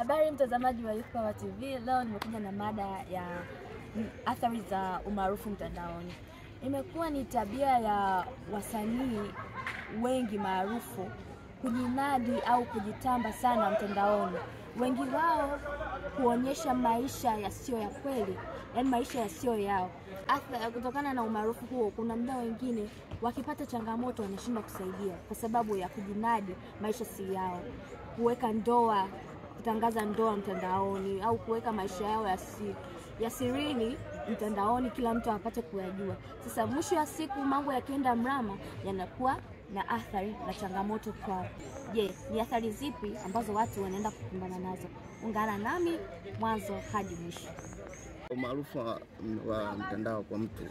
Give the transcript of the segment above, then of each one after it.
Habari mtazamaji wa Youth Power TV, leo nimekuja na mada ya athari za umaarufu mtandaoni. Imekuwa ni tabia ya wasanii wengi maarufu kujinadi au kujitamba sana mtandaoni. Wengi wao kuonyesha maisha yasiyo ya kweli, yani maisha yasiyo yao. Kutokana na umaarufu huo, kuna muda wengine wakipata changamoto wanashindwa kusaidia kwa sababu ya kujinadi maisha si yao. Kuweka ndoa, kutangaza ndoa mtandaoni au kuweka maisha yao ya sirini mtandaoni kila mtu apate kuyajua. Sasa mwisho wa siku mambo yakienda mrama yanakuwa na athari na changamoto kwao. Je, ni athari zipi ambazo watu wanaenda kukumbana nazo? Ungana nami mwanzo hadi mwisho. Umaarufu wa mtandao kwa mtu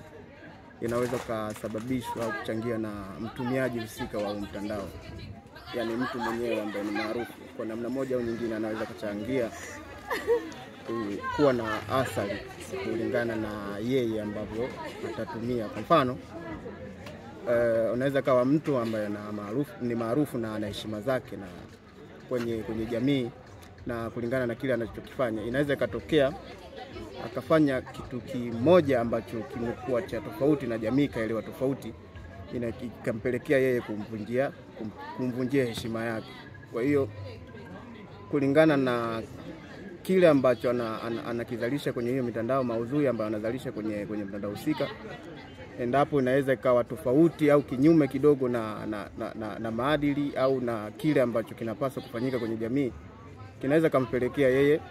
inaweza kusababishwa au kuchangia na mtumiaji husika wa mtandao. Yaani mtu mwenyewe ambaye ni maarufu kwa namna moja au nyingine anaweza kuchangia kuwa na athari kulingana na yeye ambavyo atatumia. Kwa mfano, unaweza kawa mtu ambaye ni maarufu na ana heshima zake na kwenye jamii, na kulingana na kile anachokifanya inaweza ikatokea akafanya kitu kimoja ambacho kimekuwa cha tofauti na jamii kaelewa tofauti, ikampelekea yeye kumvunjia heshima yake. Kwa hiyo kulingana na kile ambacho anakizalisha kwenye hiyo mitandao, maudhui ambayo anazalisha kwenye mtandao husika, endapo inaweza ikawa tofauti au kinyume kidogo na maadili au na kile ambacho kinapaswa kufanyika kwenye jamii, kinaweza kampelekea yeye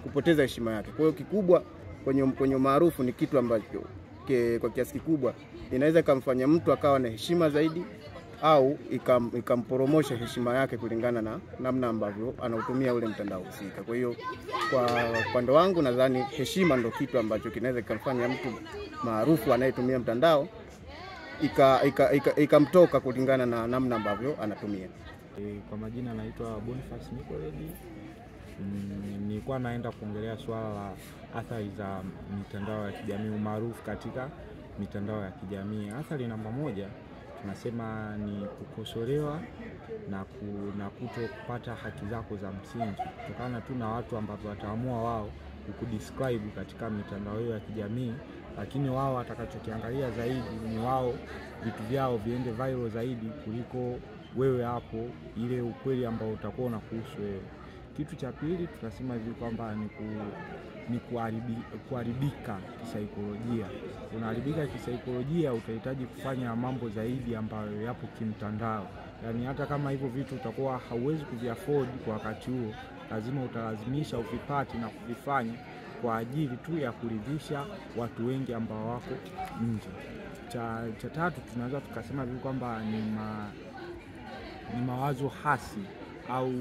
kupoteza heshima yake. Kwa hiyo kikubwa kwenye maarufu ni kitu ambacho kwa kiasi kikubwa inaweza kumfanya mtu akawa na heshima zaidi au ikamporomosha heshima yake kulingana na namna ambavyo anautumia ule mtandao husika. Kwa hiyo kwa upande wangu nadhani heshima ndio kitu ambacho kinaweza kumfanya mtu maarufu anayetumia mtandao ikamtoka kulingana na namna ambavyo anatumia. Kwa majina naitwa Boniface Nikoledi. Nilikuwa naenda kuongelea swala la athari za mitandao ya kijamii, umaarufu katika mitandao ya kijamii. Athari namba moja tunasema ni kukosolewa na kuto kupata haki zako za msingi kutokana tu na watu ambao wataamua wao kukudescribe katika mitandao hiyo ya kijamii, lakini wao watakachokiangalia zaidi ni wao vitu vyao viende viral zaidi kuliko wewe hapo ile ukweli ambao utakuwa unakuhusu wewe. Kitu cha pili tunasema hivi kwamba ni kuharibika kisaikolojia. Unaharibika kisaikolojia, utahitaji kufanya mambo zaidi ambayo yapo kimtandao. Yaani hata kama hivyo vitu utakuwa hauwezi kuviafford kwa wakati huo, lazima utalazimisha uvipate na kuvifanya kwa ajili tu ya kuridhisha watu wengi ambao wako nje. Cha tatu tunaweza tukasema hivi kwamba ni mawazo hasi au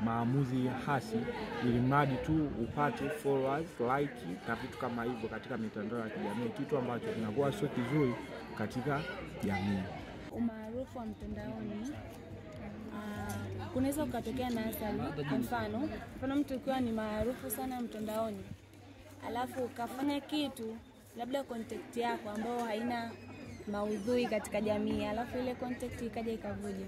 maamuzi hasi ili mradi tu upate followers, like na vitu kama hivyo katika mitandao ya kijamii, kitu ambacho kinakuwa sio kizuri katika jamii. Umaarufu wa mtandaoni kunaweza kutokea na athari. Kwa mfano mtu ukiwa ni maarufu sana mtandaoni, alafu ukafanya kitu labda content yako ambayo haina maudhui katika jamii, alafu ile content ikaja ikavuja,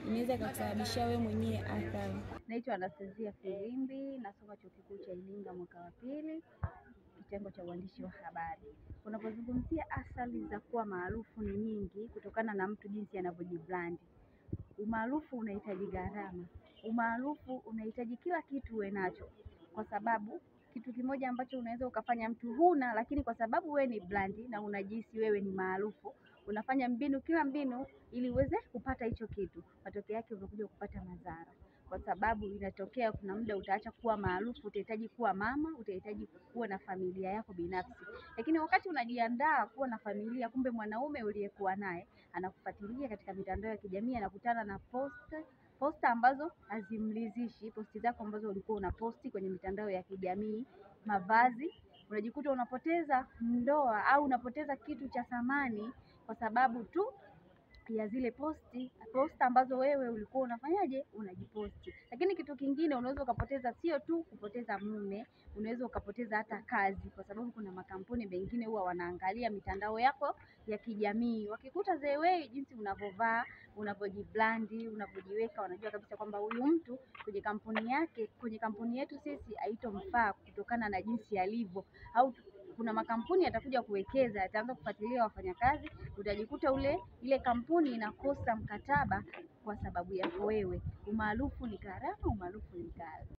inaweza kusababisha wewe mwenyewe athari. Naitwa Anastasia Filimbi, nasoma Chuo Kikuu cha Iringa mwaka wa pili, kitengo cha uandishi wa habari. Unapozungumzia athari za kuwa maarufu ni nyingi kutokana na mtu jinsi anavyojibrand. Umaarufu unahitaji gharama. Umaarufu unahitaji kila kitu uwe nacho, kwa sababu kitu kimoja ambacho unaweza ukafanya mtu huna, lakini kwa sababu wewe ni brand na unajisi wewe ni maarufu, unafanya kila mbinu ili uweze kupata hicho kitu. Matokeo yake unakuja kupata madhara, kwa sababu inatokea kuna muda utaacha kuwa maarufu, utahitaji kuwa mama, utahitaji kuwa na familia yako binafsi. Lakini wakati unajiandaa kuwa na familia, kumbe mwanaume uliyekuwa naye anakufuatilia katika mitandao ya kijamii, anakutana na posta ambazo hazimridhishi, posti zako ambazo ulikuwa unaposti kwenye mitandao ya kijamii, mavazi, unajikuta unapoteza ndoa au unapoteza kitu cha thamani kwa sababu tu ya zile posta ambazo wewe ulikuwa unafanyaje, unajiposti. Lakini kitu kingine, unaweza ukapoteza, sio tu kupoteza mume, unaweza ukapoteza hata kazi, kwa sababu kuna makampuni mengine huwa wanaangalia mitandao yako ya kijamii. Wakikuta the way jinsi unavovaa, unavojiblandi, unavojiweka, wanajua kabisa kwamba huyu mtu kwenye kampuni yake, kwenye kampuni yetu sisi haitomfaa kutokana na jinsi alivyo. Au kuna makampuni yatakuja kuwekeza, yataanza kufuatilia wafanyakazi, utajikuta ile kampuni inakosa mkataba kwa sababu yako wewe. Umaarufu ni gharama, umaarufu ni ghali.